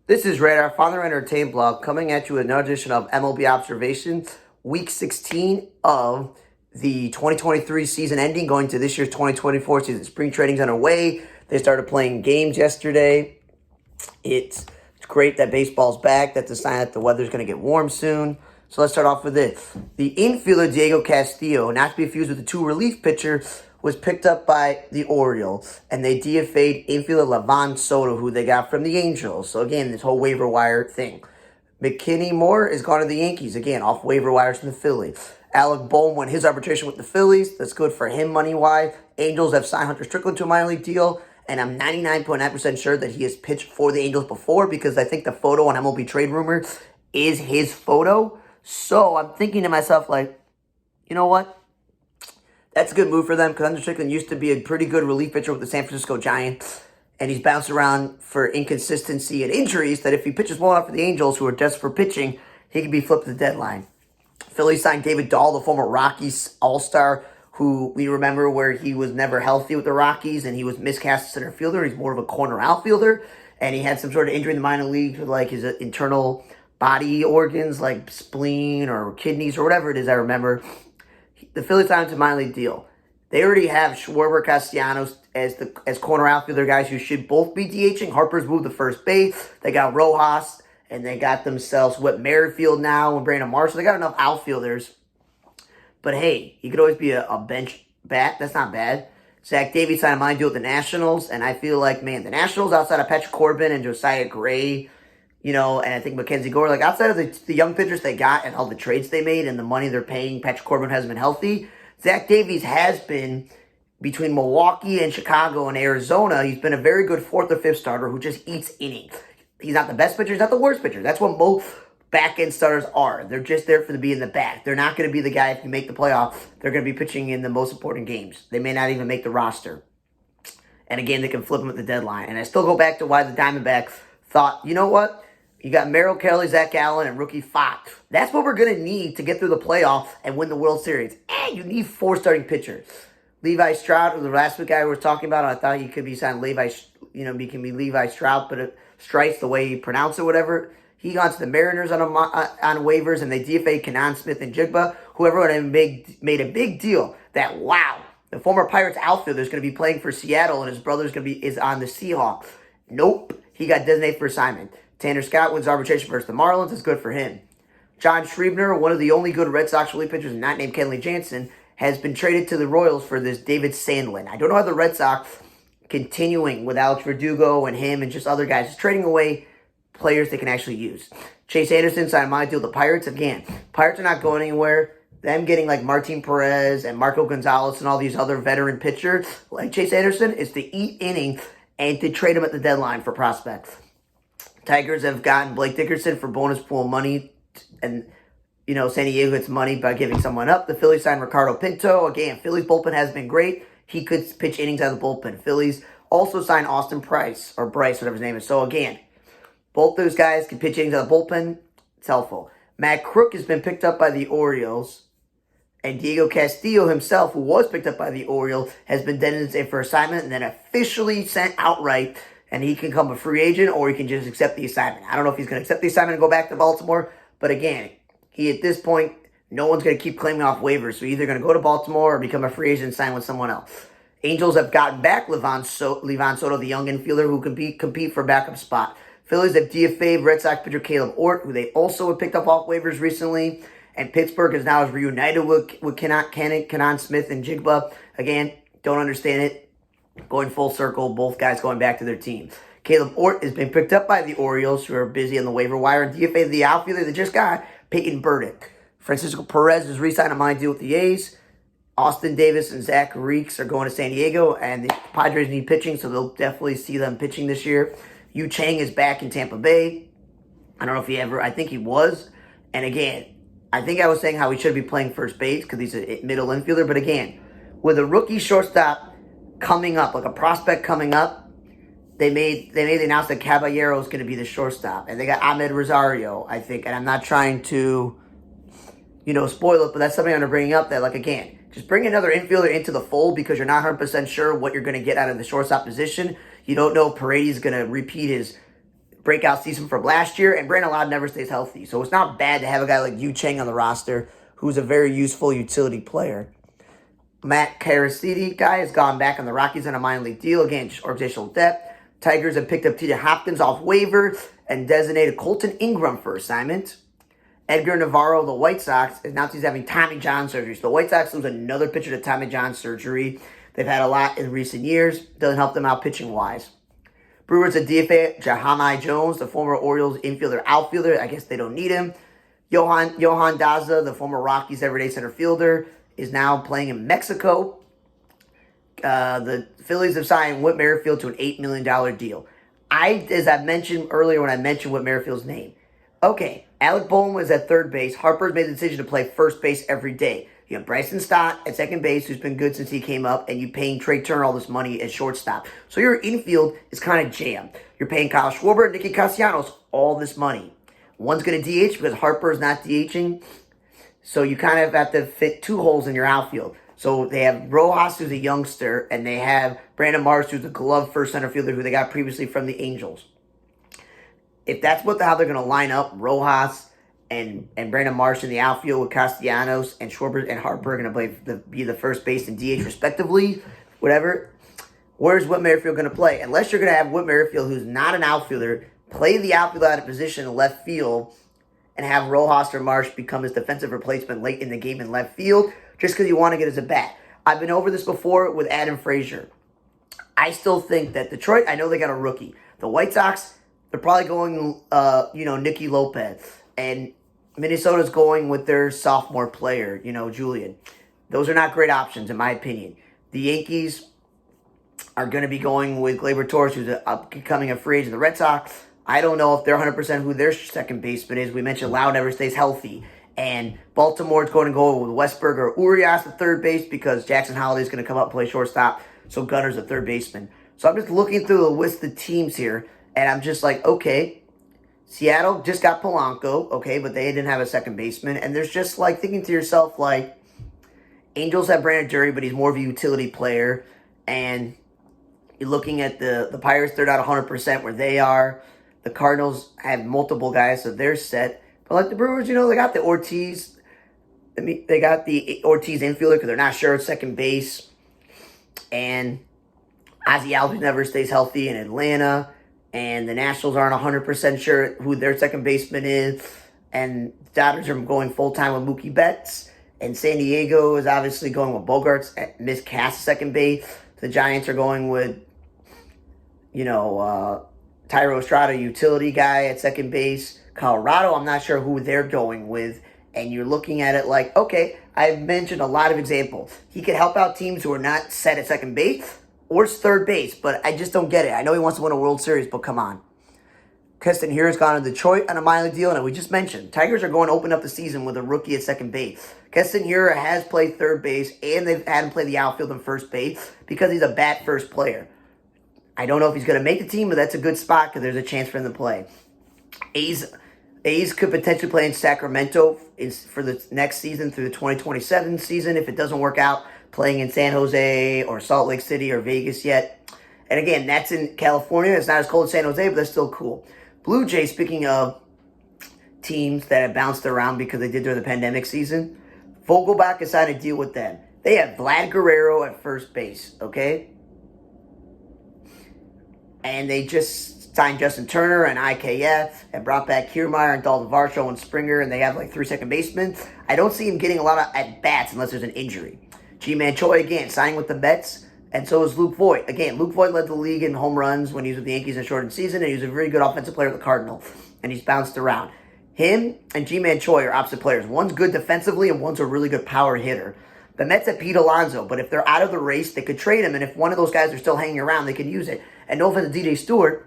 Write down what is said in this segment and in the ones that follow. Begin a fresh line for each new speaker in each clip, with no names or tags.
This is Radar, Father Entertainment Blog, coming at you with another edition of MLB Observations, Week 16 of the 2023 season ending, going to this year's 2024 season. Spring training's underway. They started playing games yesterday. It's great that baseball's back. That's a sign that the weather's going to get warm soon. So let's start off with this. The infielder Diego Castillo, not to be confused with the two relief pitcher, was picked up by the Orioles, and they DFA'd infielder Livan Soto, who they got from the Angels. So again, this whole waiver wire thing. McKinney Moore is gone to the Yankees, again, off waiver wires from the Phillies. Alec Bohm won his arbitration with the Phillies. That's good for him money-wise. Angels have signed Hunter Strickland to a minor league deal, and I'm 99.9% sure that he has pitched for the Angels before, because I think the photo on MLB Trade Rumor is his photo. So I'm thinking to myself, like, you know what? That's a good move for them, because Hunter Strickland used to be a pretty good relief pitcher with the San Francisco Giants, and he's bounced around for inconsistency and injuries that if he pitches well enough for the Angels, who are desperate for pitching, he could be flipped at the deadline. Philly signed David Dahl, the former Rockies All-Star, who we remember where he was never healthy with the Rockies, and he was miscast as center fielder. He's more of a corner outfielder, and he had some sort of injury in the minor leagues with like his internal body organs, like spleen or kidneys or whatever it is, I remember. The Phillies signed him to a minor league deal. They already have Schwarber, Castellanos as corner outfielder guys who should both be DHing. Harper's moved to first base. They got Rojas, and they got themselves Whit Merrifield now and Brandon Marshall. They got enough outfielders. But hey, he could always be a bench bat. That's not bad. Zach Davies signed a minor deal with the Nationals, and I feel like, man, the Nationals outside of Patrick Corbin and Josiah Gray, and I think Mackenzie Gore, like outside of the young pitchers they got and all the trades they made and the money they're paying, Patrick Corbin hasn't been healthy. Zach Davies has been, between Milwaukee and Chicago and Arizona, he's been a very good fourth or fifth starter who just eats innings. He's not the best pitcher, he's not the worst pitcher. That's what most back-end starters are. They're just there for to be in the back. They're not going to be the guy if you make the playoffs. They're going to be pitching in the most important games. They may not even make the roster. And again, they can flip them at the deadline. And I still go back to why the Diamondbacks thought, you know what? You got Merrill Kelly, Zach Allen, and rookie Fox. That's what we're going to need to get through the playoffs and win the World Series. And you need 4 starting pitchers. Levi Stroud, the last week I was talking about, I thought he could be signed Levi, he can be Levi Stroud, but it strikes the way he pronounced it, whatever. He got to the Mariners on waivers, and they DFA'd Kenan Smith and Jigba, who everyone made a big deal that, wow, the former Pirates outfielder is going to be playing for Seattle, and his brother is on the Seahawks. Nope, he got designated for assignment. Tanner Scott wins arbitration versus the Marlins. It's good for him. John Schriebner, one of the only good Red Sox relief pitchers not named Kenley Jansen, has been traded to the Royals for this David Sandlin. I don't know how the Red Sox, continuing with Alex Verdugo and him and just other guys, is trading away players they can actually use. Chase Anderson signed my deal with the Pirates. Again, Pirates are not going anywhere. Them getting like Martin Perez and Marco Gonzalez and all these other veteran pitchers like Chase Anderson is to eat innings and to trade them at the deadline for prospects. Tigers have gotten Blake Dickerson for bonus pool money, and, San Diego gets money by giving someone up. The Phillies signed Ricardo Pinto. Again, Phillies bullpen has been great. He could pitch innings out of the bullpen. Phillies also signed Austin Price, or Bryce, whatever his name is. So again, both those guys can pitch innings out of the bullpen. It's helpful. Matt Crook has been picked up by the Orioles, and Diego Castillo himself, who was picked up by the Orioles, has been designated for assignment and then officially sent outright. And he can become a free agent, or he can just accept the assignment. I don't know if he's going to accept the assignment and go back to Baltimore. But again, at this point, no one's going to keep claiming off waivers. So either going to go to Baltimore or become a free agent and sign with someone else. Angels have gotten back Livan Soto, the young infielder who can compete for a backup spot. Phillies have DFA'd Red Sox pitcher Caleb Ort, who they also have picked up off waivers recently. And Pittsburgh is now reunited with Kenan Smith and Jigba. Again, don't understand it. Going full circle, both guys going back to their teams. Caleb Ort has been picked up by the Orioles, who are busy on the waiver wire, and DFA the outfielder they just got, Peyton Burdick. Francisco Perez has re-signed a minor deal with the A's. Austin Davis and Zach Reeks are going to San Diego, and the Padres need pitching, so they'll definitely see them pitching this year. Yu Chang is back in Tampa Bay. I don't know if I think he was. And again, I think I was saying how he should be playing first base because he's a middle infielder, but again, with a rookie shortstop coming up, like a prospect coming up, they made the announcement that Caballero is going to be the shortstop, and they got Ahmed Rosario, I think. And I'm not trying to, spoil it, but that's something I'm bringing up. That, like, again, just bring another infielder into the fold because you're not 100% sure what you're going to get out of the shortstop position. You don't know if Paredes is going to repeat his breakout season from last year, and Brandon Loud never stays healthy. So it's not bad to have a guy like Yu Chang on the roster, who's a very useful utility player. Matt Caracidi guy has gone back on the Rockies on a minor league deal. Again, just organizational depth. Tigers have picked up T.J. Hopkins off waiver and designated Colton Ingram for assignment. Edgar Navarro, the White Sox, announced he's having Tommy John surgery. So the White Sox lose another pitcher to Tommy John surgery. They've had a lot in recent years. Doesn't help them out pitching-wise. Brewers at DFA, Jahmai Jones, the former Orioles infielder outfielder. I guess they don't need him. Johan Daza, the former Rockies everyday center fielder, is now playing in Mexico. The Phillies have signed Whit Merrifield to an $8 million deal. As I mentioned earlier when I mentioned Whit Merrifield's name. Okay, Alec Bohm was at third base. Harper's made the decision to play first base every day. You have Bryson Stott at second base, who's been good since he came up, and you're paying Trey Turner all this money at shortstop. So your infield is kind of jammed. You're paying Kyle Schwarber and Nicky Castellanos all this money. One's going to DH because Harper's not DHing. So you kind of have to fit two holes in your outfield. So they have Rojas, who's a youngster, and they have Brandon Marsh, who's a glove first center fielder who they got previously from the Angels. If that's how they're going to line up, Rojas and Brandon Marsh in the outfield with Castellanos and Schwarber and Harper are going to be the first base and DH respectively, whatever. Where's Whit Merrifield going to play? Unless you're going to have Whit Merrifield, who's not an outfielder, play the outfield out of position in left field and have Rojas or Marsh become his defensive replacement late in the game in left field just because you want to get his at bat. I've been over this before with Adam Frazier. I still think that Detroit, I know they got a rookie. The White Sox, they're probably going, Nicky Lopez. And Minnesota's going with their sophomore player, Julian. Those are not great options, in my opinion. The Yankees are going to be going with Gleyber Torres, who's becoming a free agent. The Red Sox, I don't know if they're 100% who their second baseman is. We mentioned Loud never stays healthy. And Baltimore's going to go with Westberg or Urias at third base because Jackson Holiday's going to come up and play shortstop. So Gunner's a third baseman. So I'm just looking through the list of teams here, and I'm just like, okay, Seattle just got Polanco, okay, but they didn't have a second baseman. And there's just like thinking to yourself, like, Angels have Brandon Drury, but he's more of a utility player. And you're looking at the Pirates, they're not 100% where they are. The Cardinals have multiple guys, so they're set. But like the Brewers, they got the Ortiz. They got the Ortiz infielder because they're not sure at second base. And Ozzie Albies never stays healthy in Atlanta. And the Nationals aren't 100% sure who their second baseman is. And the Dodgers are going full-time with Mookie Betts. And San Diego is obviously going with Bogarts at Miss Cass second base. The Giants are going with, Tyro Estrada, utility guy at second base. Colorado, I'm not sure who they're going with. And you're looking at it like, okay, I've mentioned a lot of examples. He could help out teams who are not set at second base or third base, but I just don't get it. I know he wants to win a World Series, but come on. Keston here has gone to Detroit on a minor deal, and we just mentioned, Tigers are going to open up the season with a rookie at second base. Keston Hiura has played third base, and they've had him play the outfield and first base because he's a bat-first player. I don't know if he's going to make the team, but that's a good spot because there's a chance for him to play. A's could potentially play in Sacramento for the next season through the 2027 season if it doesn't work out playing in San Jose or Salt Lake City or Vegas yet. And again, that's in California. It's not as cold as San Jose, but that's still cool. Blue Jays, speaking of teams that have bounced around because they did during the pandemic season, Vogelbach has signed a deal with them. They have Vlad Guerrero at first base, okay? And they just signed Justin Turner and IKF and brought back Kiermaier and Dalton Varsho and Springer, and they have like 3 second basemen. I don't see him getting a lot of at-bats unless there's an injury. G-Man Choi, again, signing with the Mets, and so is Luke Voigt. Again, Luke Voigt led the league in home runs when he was with the Yankees in a shortened season, and he was a very good offensive player with the Cardinals, and he's bounced around. Him and G-Man Choi are opposite players. One's good defensively, and one's a really good power hitter. The Mets have Pete Alonso, but if they're out of the race, they could trade him, and if one of those guys are still hanging around, they could use it. And no offense to DJ Stewart,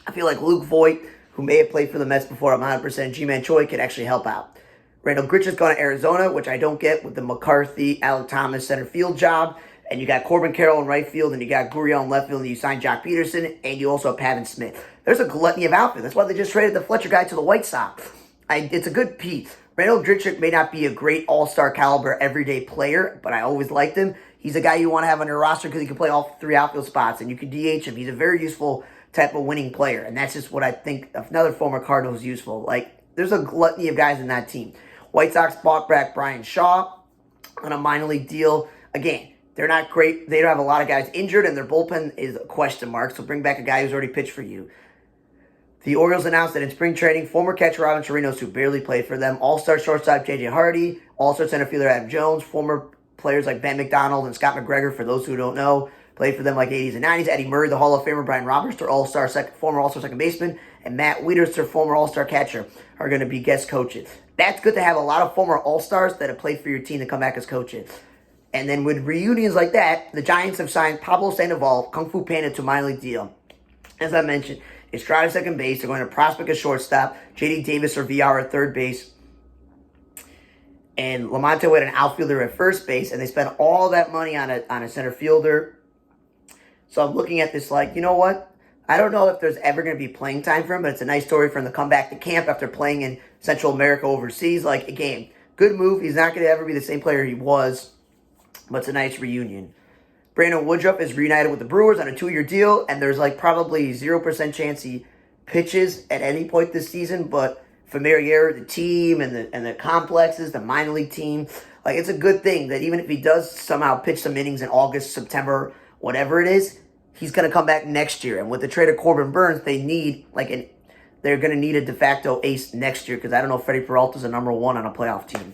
I feel like Luke Voigt, who may have played for the Mets before, I'm 100%, G-Man Choi could actually help out. Randall Gritch has gone to Arizona, which I don't get with the McCarthy, Alec Thomas center field job. And you got Corbin Carroll in right field, and you got Gurriel in left field, and you signed Jock Peterson, and you also have Pavin Smith. There's a gluttony of outfit. That's why they just traded the Fletcher guy to the White Sox. It's a good piece. Randall Gritch may not be a great all-star caliber everyday player, but I always liked him. He's a guy you want to have on your roster because he can play all 3 outfield spots, and you can DH him. He's a very useful type of winning player. And that's just what I think another former Cardinal is useful. Like, there's a gluttony of guys in that team. White Sox bought back Brian Shaw on a minor league deal. Again, they're not great. They don't have a lot of guys injured, and their bullpen is a question mark. So bring back a guy who's already pitched for you. The Orioles announced that in spring training, former catcher Robin Chirinos, who barely played for them, all-star shortstop J.J. Hardy, all-star center fielder Adam Jones, former players like Ben McDonald and Scott McGregor, for those who don't know, played for them like 80s and 90s. Eddie Murray, the Hall of Famer, Brian Roberts, their former all-star second baseman, and Matt Wieters, their former all-star catcher, are going to be guest coaches. That's good to have a lot of former all-stars that have played for your team to come back as coaches. And then with reunions like that, the Giants have signed Pablo Sandoval, Kung Fu Panda, to a minor league deal. As I mentioned, Estrada second base. They're going to prospect a shortstop. J.D. Davis or VR at third base. And Lamonte Wade, an outfielder at first base. And they spent all that money on a center fielder. So I'm looking at this like, you know what? I don't know if there's ever going to be playing time for him, but it's a nice story for him to come back to camp after playing in Central America overseas. Like, again, good move. He's not going to ever be the same player he was, but it's a nice reunion. Brandon Woodruff is reunited with the Brewers on a 2-year deal, and there's like probably 0% chance he pitches at any point this season, but familiarity, the team, and the complexes, the minor league team, like, it's a good thing that even if he does somehow pitch some innings in August, September, whatever it is, he's going to come back next year. And with the trade of Corbin Burns, they're going to need a de facto ace next year, because I don't know if Freddie Peralta's a number one on a playoff team.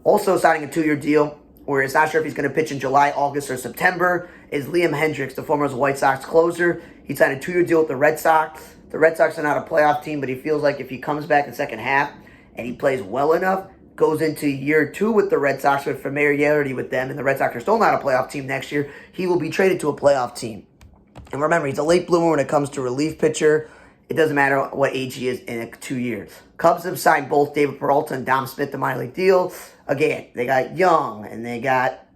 Also signing a 2-year deal, where it's not sure if he's going to pitch in July, August, or September, is Liam Hendriks, the former White Sox closer. He signed a 2-year deal with the Red Sox. The Red Sox are not a playoff team, but he feels like if he comes back in the second half and he plays well enough, goes into year 2 with the Red Sox with familiarity with them, and the Red Sox are still not a playoff team next year, he will be traded to a playoff team. And remember, he's a late bloomer when it comes to relief pitcher. It doesn't matter what age he is in 2 years. Cubs have signed both David Peralta and Dom Smith to minor league deal. Again, they got Young, and they got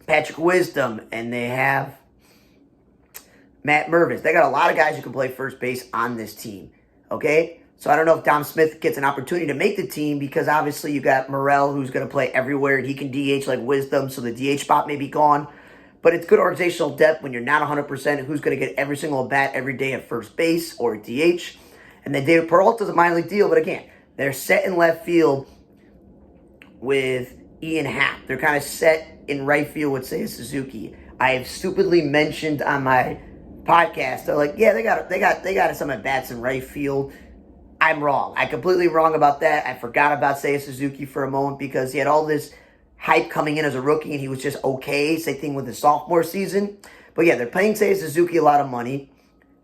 Patrick Wisdom, and they have Matt Mervis. They got a lot of guys who can play first base on this team, okay? So I don't know if Dom Smith gets an opportunity to make the team, because obviously you got Morel, who's going to play everywhere, and he can DH like Wisdom, so the DH spot may be gone. But it's good organizational depth when you're not 100% who's going to get every single bat every day at first base or at DH. And then David Peralta's a minor league deal, but again, they're set in left field with Ian Happ. They're kind of set in right field with Seiya Suzuki. I have stupidly mentioned on my podcast, they're like, yeah, they got some at bats in right field. I'm wrong. I completely wrong about that. I forgot about Seiya Suzuki for a moment because he had all this hype coming in as a rookie and he was just okay. Same thing with his sophomore season. But yeah, they're paying Seiya Suzuki a lot of money.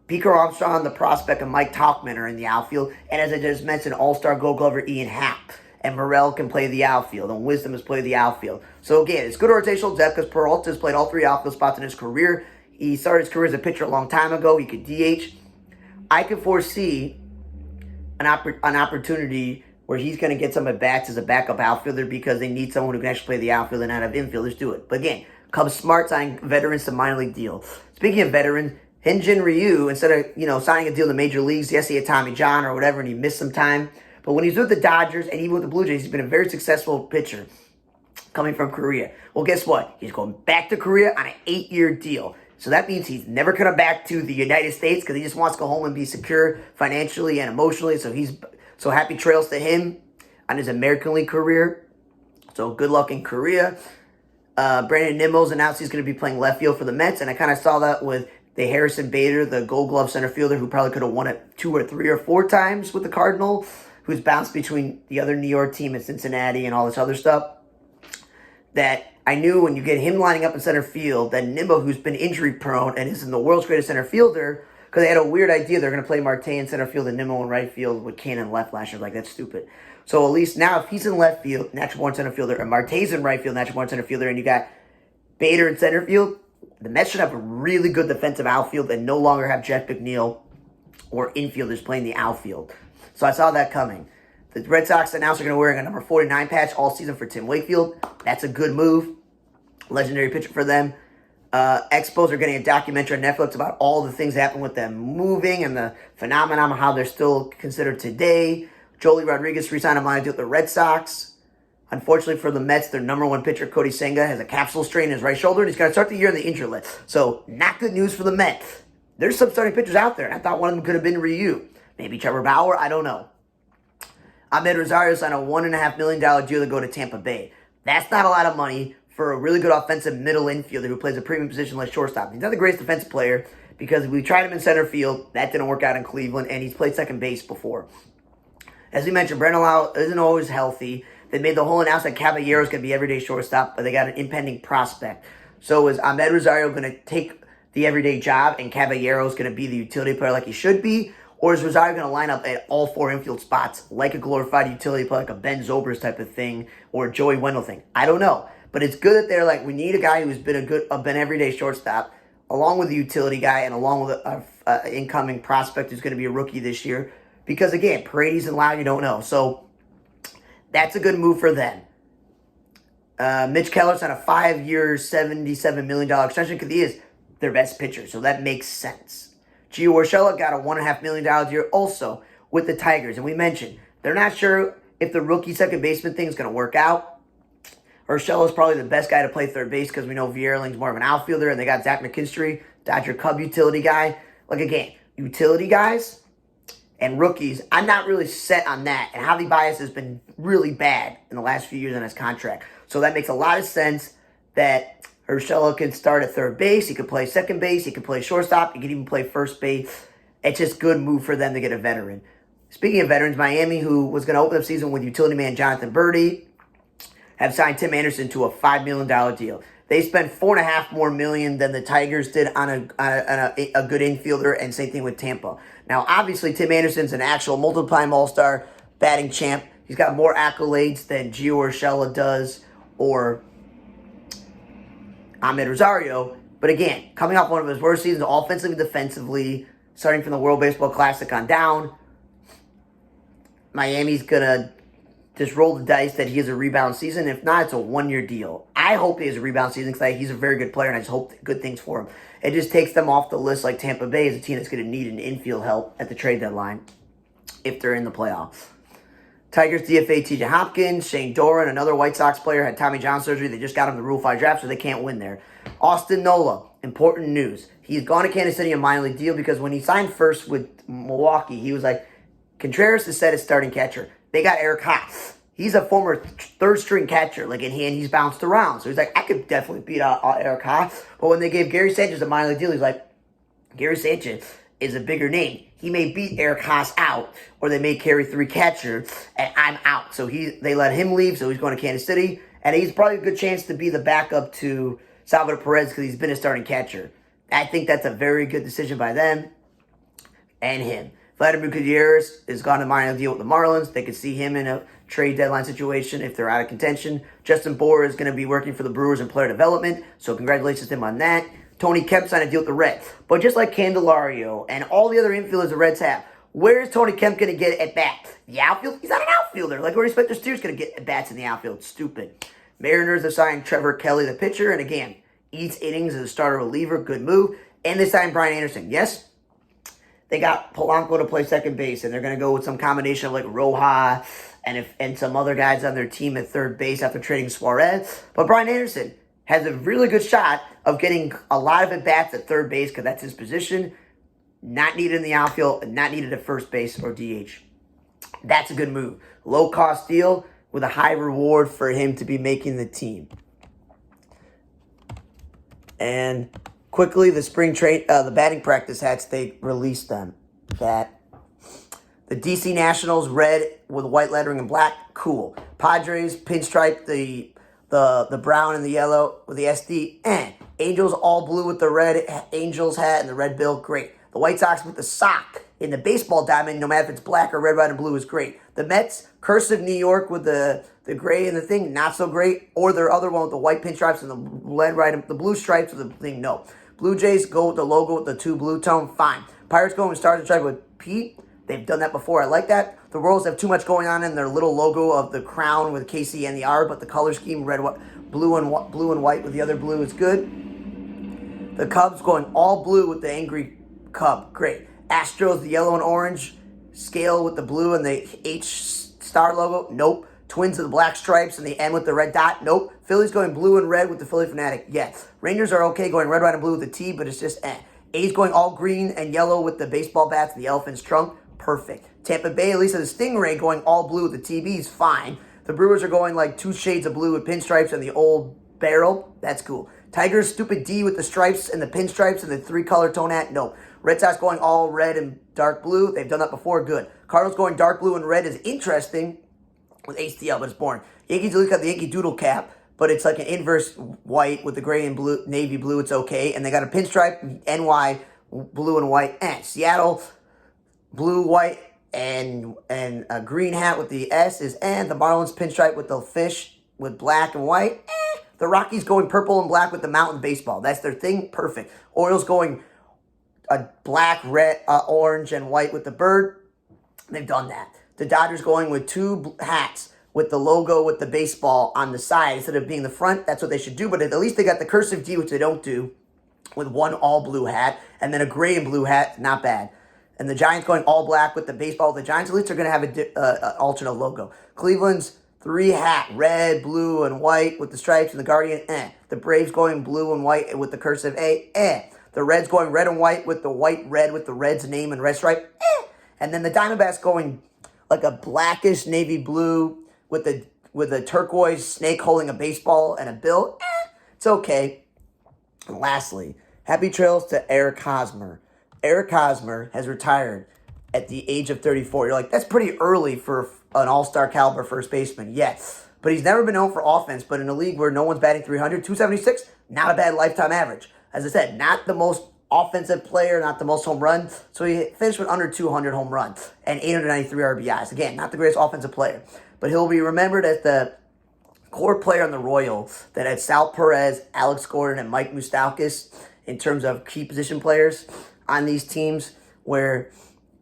Pico Armstrong, the prospect, and Mike Tauchman are in the outfield. And as I just mentioned, All-Star Gold Glover Ian Happ. And Morel can play the outfield. And Wisdom has played the outfield. So again, it's good rotational depth because Peralta has played all 3 outfield spots in his career. He started his career as a pitcher a long time ago. He could DH. I could foresee an opportunity where he's going to get some at-bats as a backup outfielder because they need someone who can actually play the outfield and not have infielders do it. But again, Cubs smart signing veterans to minor league deal. Speaking of veterans, Hyun-Jin Ryu, instead of signing a deal in the major leagues, yes, he had Tommy John or whatever, and he missed some time. But when he's with the Dodgers and even with the Blue Jays, he's been a very successful pitcher coming from Korea. Well, guess what? He's going back to Korea on an 8-year deal. So that means he's never coming back to the United States because he just wants to go home and be secure financially and emotionally. So happy trails to him on his American League career. So good luck in Korea. Brandon Nimmo's announced he's going to be playing left field for the Mets. And I kind of saw that with the Harrison Bader, the Gold Glove center fielder who probably could have won it 2 or 3 or 4 times with the Cardinal, who's bounced between the other New York team and Cincinnati and all this other stuff. That I knew when you get him lining up in center field, that Nimmo, who's been injury prone and is in the world's greatest center fielder, because they had a weird idea they're going to play Marte in center field and Nimmo in right field with Cannon left last year. Like, that's stupid. So at least now, if he's in left field, natural born center fielder, and Marte's in right field, natural born center fielder, and you got Bader in center field, the Mets should have a really good defensive outfield and no longer have Jeff McNeil or infielders playing the outfield. So I saw that coming. The Red Sox announced they're going to be wearing a number 49 patch all season for Tim Wakefield. That's a good move. Legendary pitcher for them. Expos are getting a documentary on Netflix about all the things that happened with them moving and the phenomenon of how they're still considered today. Joely Rodriguez re-signed a minor deal with the Red Sox. Unfortunately for the Mets, their number 1 pitcher, Cody Senga, has a capsule strain in his right shoulder, and he's going to start the year on the injured list. So, not good news for the Mets. there's some starting pitchers out there. And I thought one of them could have been Ryu. Maybe Trevor Bauer. I don't know. Ahmed Rosario signed a $1.5 million deal to go to Tampa Bay. That's not a lot of money for a really good offensive middle infielder who plays a premium position like shortstop. He's not the greatest defensive player because we tried him in center field. That didn't work out in Cleveland, and he's played second base before. As we mentioned, Brandon Lau isn't always healthy. They made the whole announcement that Caballero is going to be everyday shortstop, but they got an impending prospect. So is Ahmed Rosario going to take the everyday job and Caballero is going to be the utility player like he should be? Or is Rosario going to line up at all four infield spots like a glorified utility player, like a Ben Zobrist type of thing or Joey Wendell thing? I don't know. But it's good that they're like, we need a guy who's been been everyday shortstop, along with the utility guy and along with an incoming prospect who's going to be a rookie this year. Because, again, Paredes and Lau, you don't know. So that's a good move for them. Mitch Keller's on a 5-year, $77 million extension because he is their best pitcher. So that makes sense. Gio Urshela got a $1.5 million deal also with the Tigers. And we mentioned, they're not sure if the rookie second baseman thing is going to work out. Urshela is probably the best guy to play third base because we know Vierling's more of an outfielder. And they got Zach McKinstry, Dodger Cub utility guy. Like, again, utility guys and rookies, I'm not really set on that. And Javi Baez has been really bad in the last few years on his contract. So that makes a lot of sense that Urshela can start at third base. He could play second base. He could play shortstop. He could even play first base. It's just a good move for them to get a veteran. Speaking of veterans, Miami, who was going to open the season with utility man Jonathan Berti, have signed Tim Anderson to a $5 million deal. They spent $4.5 million more than the Tigers did on a good infielder, and same thing with Tampa. Now, obviously, Tim Anderson's an actual multiple-time All-Star batting champ. He's got more accolades than Gio Urshela does or Ahmed Rosario. But again, coming off one of his worst seasons offensively, defensively, starting from the World Baseball Classic on down, Miami's going to just roll the dice that he has a rebound season. If not, it's a one-year deal. I hope he has a rebound season because he's a very good player, and I just hope good things for him. It just takes them off the list like Tampa Bay is a team that's going to need an infield help at the trade deadline if they're in the playoffs. Tigers DFA TJ Hopkins, Shane Doran, another White Sox player, had Tommy John surgery. They just got him the Rule 5 draft, so they can't win there. Austin Nola, important news. He's gone to Kansas City a minor league deal because when he signed first with Milwaukee, he was like, Contreras is set as starting catcher. They got Eric Haas. He's a former third-string catcher, like in hand, he's bounced around. So he's like, I could definitely beat out Eric Haas. But when they gave Gary Sanchez a minor league deal, he's like, Gary Sanchez is a bigger name. He may beat Eric Haas out, or they may carry 3 catcher, and I'm out. So they let him leave, so he's going to Kansas City. And he's probably a good chance to be the backup to Salvador Perez because he's been a starting catcher. I think that's a very good decision by them and him. Vladimir Gutierrez is gone to minor deal with the Marlins. They could see him in a trade deadline situation if they're out of contention. Justin Bour is going to be working for the Brewers in player development, so congratulations to him on that. Tony Kemp signed a deal with the Reds. But just like Candelario and all the other infielders the Reds have, where is Tony Kemp going to get at bat? The outfield? He's not an outfielder. Like, where do you expect the Steers going to get at bats in the outfield? Stupid. Mariners have signed Trevor Kelly, the pitcher, and again, eats innings as a starter reliever. Good move. And they signed Brian Anderson. Yes, they got Polanco to play second base, and they're going to go with some combination of like Roja and some other guys on their team at third base after trading Suarez. But Brian Anderson has a really good shot of getting a lot of at-bats at third base because that's his position. Not needed in the outfield, and not needed at first base or DH. That's a good move. Low-cost deal with a high reward for him to be making the team. And quickly, the spring trade, the batting practice hats, they released them. That the DC Nationals, red with white lettering and black, cool. Padres, pinstripe, the brown and the yellow with the SD, Angels, all blue with the red Angels hat and the red bill, great. The White Sox with the sock in the baseball diamond, no matter if it's black or red, white, and blue, is great. The Mets, cursive New York with the gray and the thing, not so great. Or their other one with the white pinstripes and the red, right, the blue stripes with the thing, no. Blue Jays go with the logo with the 2 blue tone, fine. Pirates go and start the strike with Pete. They've done that before. I like that. The Royals have too much going on in their little logo of the crown with KC and the R, but the color scheme, red, blue and white with the other blue is good. The Cubs going all blue with the angry Cub, great. Astros, the yellow and orange scale with the blue and the H star logo, nope. Twins with the black stripes and the M with the red dot, nope. Phillies going blue and red with the Philly Fanatic, yes. Rangers are okay going red, white, and blue with the T, but it's just A's going all green and yellow with the baseball bats and the elephant's trunk. Perfect. Tampa Bay, at least the Stingray, going all blue with the TBs. Fine. The Brewers are going like 2 shades of blue with pinstripes and the old barrel. That's cool. Tigers, stupid D with the stripes and the pinstripes and the 3-color tone hat. No. Red Sox going all red and dark blue. They've done that before. Good. Cardinals going dark blue and red is interesting with HDL, but it's boring. Yankees at least got the Yankee Doodle cap, but it's like an inverse white with the gray and blue, navy blue. It's okay. And they got a pinstripe, NY, blue and white. And Seattle, blue, white, and a green hat with the S is and. The Marlins pinstripe with the fish with black and white. The Rockies going purple and black with the mountain baseball. That's their thing. Perfect. Orioles going a black, red, orange, and white with the bird. They've done that. The Dodgers going with 2 hats with the logo with the baseball on the side instead of being the front. That's what they should do. But at least they got the cursive D, which they don't do, with 1 all blue hat and then a gray and blue hat. Not bad. And the Giants going all black with the baseball. The Giants at least are going to have an alternate logo. Cleveland's 3 hat, red, blue, and white with the stripes, and the Guardian, The Braves going blue and white with the cursive A, The Reds going red and white with the white red with the Reds name and red stripe, And then the Diamondbacks going like a blackish navy blue with a turquoise snake holding a baseball and a bill. It's okay. And lastly, happy trails to Eric Hosmer. Eric Hosmer has retired at the age of 34. You're like, that's pretty early for an all-star caliber first baseman. Yes. But he's never been known for offense. But in a league where no one's batting 300, 276, not a bad lifetime average. As I said, not the most offensive player, not the most home runs. So he finished with under 200 home runs and 893 RBIs. Again, not the greatest offensive player. But he'll be remembered as the core player on the Royals that had Sal Perez, Alex Gordon, and Mike Moustakas in terms of key position players on these teams, where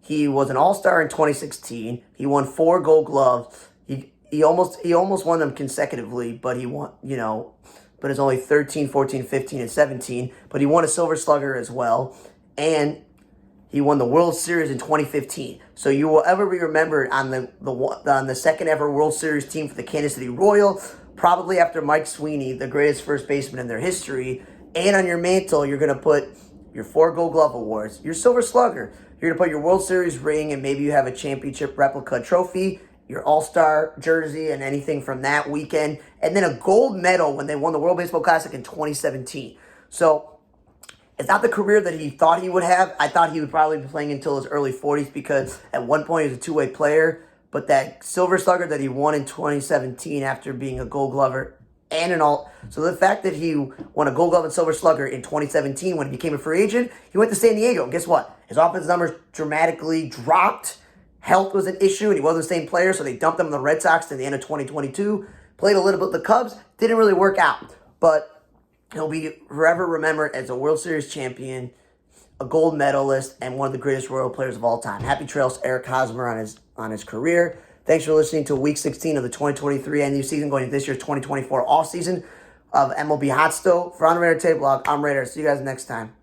he was an all-star in 2016. He won 4 Gold Gloves. He almost won them consecutively, but he won, but it's only 13, 14, 15, and 17. But he won a Silver Slugger as well, and he won the World Series in 2015. So you will ever be remembered on the second ever World Series team for the Kansas City Royals, probably after Mike Sweeney, the greatest first baseman in their history. And on your mantle, you're going to put your 4 Gold Glove awards, your Silver Slugger. You're going to put your World Series ring, and maybe you have a championship replica trophy, your All-Star jersey, and anything from that weekend, and then a gold medal when they won the World Baseball Classic in 2017. So it's not the career that he thought he would have. I thought he would probably be playing until his early 40s because at one point he was a two-way player. But that Silver Slugger that he won in 2017 after being a Gold Glover and an all. So the fact that he won a Gold Glove and Silver Slugger in 2017 when he became a free agent, he went to San Diego. And guess what? His offensive numbers dramatically dropped. Health was an issue, and he wasn't the same player, so they dumped him on the Red Sox in the end of 2022. Played a little bit with the Cubs. Didn't really work out. But he'll be forever remembered as a World Series champion, a gold medalist, and one of the greatest Royal players of all time. Happy trails, Eric Hosmer, on his career. Thanks for listening to Week 16 of the 2023 NU season, going into this year's 2024 off season of MLB Hotstove. For On the Raider Tape Blog, I'm Raider. See you guys next time.